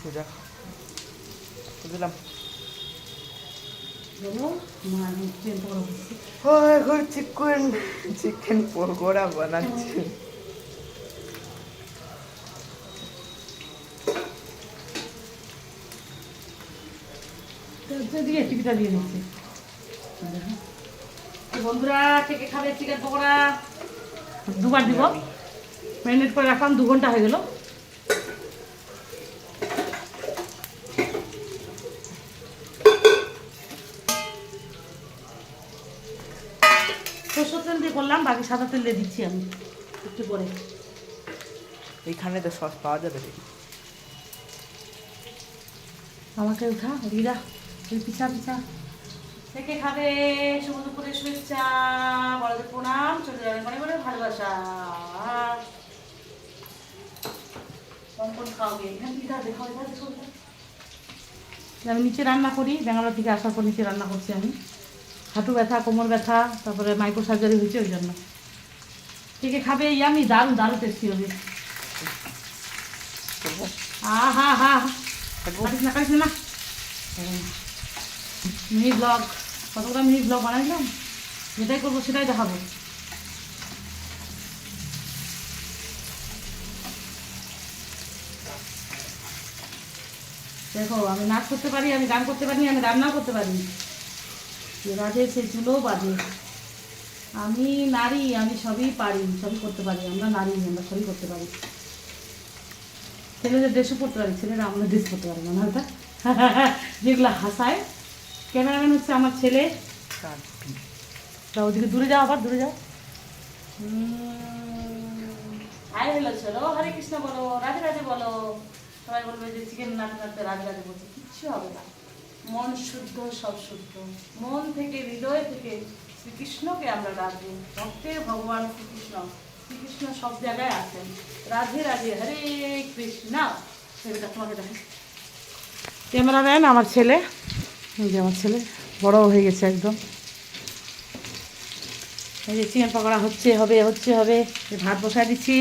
পূজা বুঝলাম। এখন চিকেন পকোড়া বানাচ্ছি। টিভিটা দিয়ে দিচ্ছি বন্ধুরা, থেকে খাবে চিকেন পকোড়া। দুবার দিব, ম্যারিনেট করে রাখলাম, 2 ঘন্টা হয়ে গেল। সরষের তেল দিয়ে করলাম, বাকি সাদা তেল দিয়ে দিচ্ছি আমি একটু পরে। এইখানে তো সস পাওয়া যাবে দেখি। আমাকে উঠা রিরা, পিছা পিছা থেকে খাবে। শুভ দুপুরে শুভেচ্ছা, বড়দের প্রণাম, ছোট যাবে মনে মনে ভালোবাসা। কখন খাওয়াবে? আমি নিচে রান্না করি, ব্যাঙ্গালোর থেকে আসার পর নিচে রান্না করছি আমি। হাঁটু ব্যথা, কোমর ব্যথা, তারপরে মাইক্রো সার্জারি হয়েছে, ওই জন্য। থেকে খাবে ইয়ামি, দারুণ দারুণ টেস্টি হবে। হা হা কাটিস না মিনি ব্লগ, কতগুলো মিনি ব্লগ বানাইলাম, যেটাই করবো সেটাই দেখাবো। দেখো, আমি নাচ করতে পারি, আমি গান করতে পারি, আমি রান্নাও করতে পারি। যে বাজে সে চুলোও বাজে। আমি নারী, আমি সবই পারি, সবই করতে পারি। আমরা নারী, আমরা সবই করতে পারি। ছেলেদের ড্রেসও করতে পারি, ছেলেরা আমরা ড্রেস করতে পারি না, হয়তো যেগুলো হাসায়। ক্যামেরাম্যান হচ্ছে আমার ছেলে। ওদিকে দূরে যাও, আবার দূরে যাও। হাই হ্যালো চলো, হরে কৃষ্ণ বলো, রাধে রাধে বলো। সবাই বলবে যে চিকেন নাড়তে নাড়তে রাধে রাধে বলছে, কিচ্ছু হবে না। মন শুদ্ধ, সব শুদ্ধ। মন থেকে, হৃদয় থেকে শ্রীকৃষ্ণকে আমরা রাধবো। ভক্তের ভগবান শ্রীকৃষ্ণ, শ্রীকৃষ্ণ সব জায়গায় আছেন। রাধে রাধে, হরে কৃষ্ণ। সেটা তোমাকে দেখে ক্যামেরাম্যান আমার ছেলে। এই যে আমার ছেলে বড় হয়ে গেছে একদম। এই যে চিকেন পকোড়া হচ্ছে, হবে। ভাত বসায় দিচ্ছি,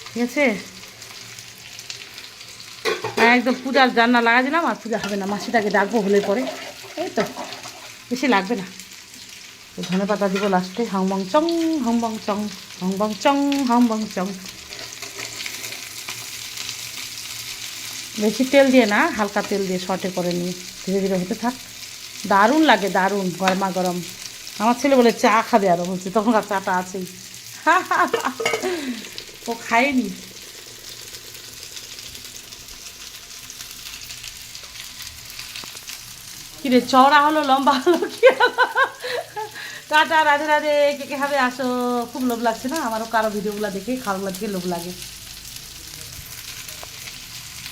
ঠিক আছে। একদম পূজার জান্না লাগা দিলাম, আর পূজা হবে না। মাসিটাকে ডাকবো হলে পরে, এই তো বেশি লাগবে না। ধনে পাতা দিব লাস্টে। হাংবং চং, হাংবং চং, হাংবং চং, হাংবং চং। বেশি তেল দিয়ে না, হালকা তেল দিয়ে শর্টে করে নিয়ে ধীরে ধীরে হতে থাক। দারুণ লাগে, দারুণ গরমা গরম। আমার ছেলে বলে চা খাবে, আরও বলছে তখনকার চাটা আছেই। ও খায়নি। কিরে চওড়া হলো, লম্বা হলো, কি টাটা, রাধে রাধে। কে কে খাবে আসো। খুব লোভ লাগছে না আমারও, কারো ভিডিওগুলো দেখে খাওয়াগুলো দেখে লোভ লাগে।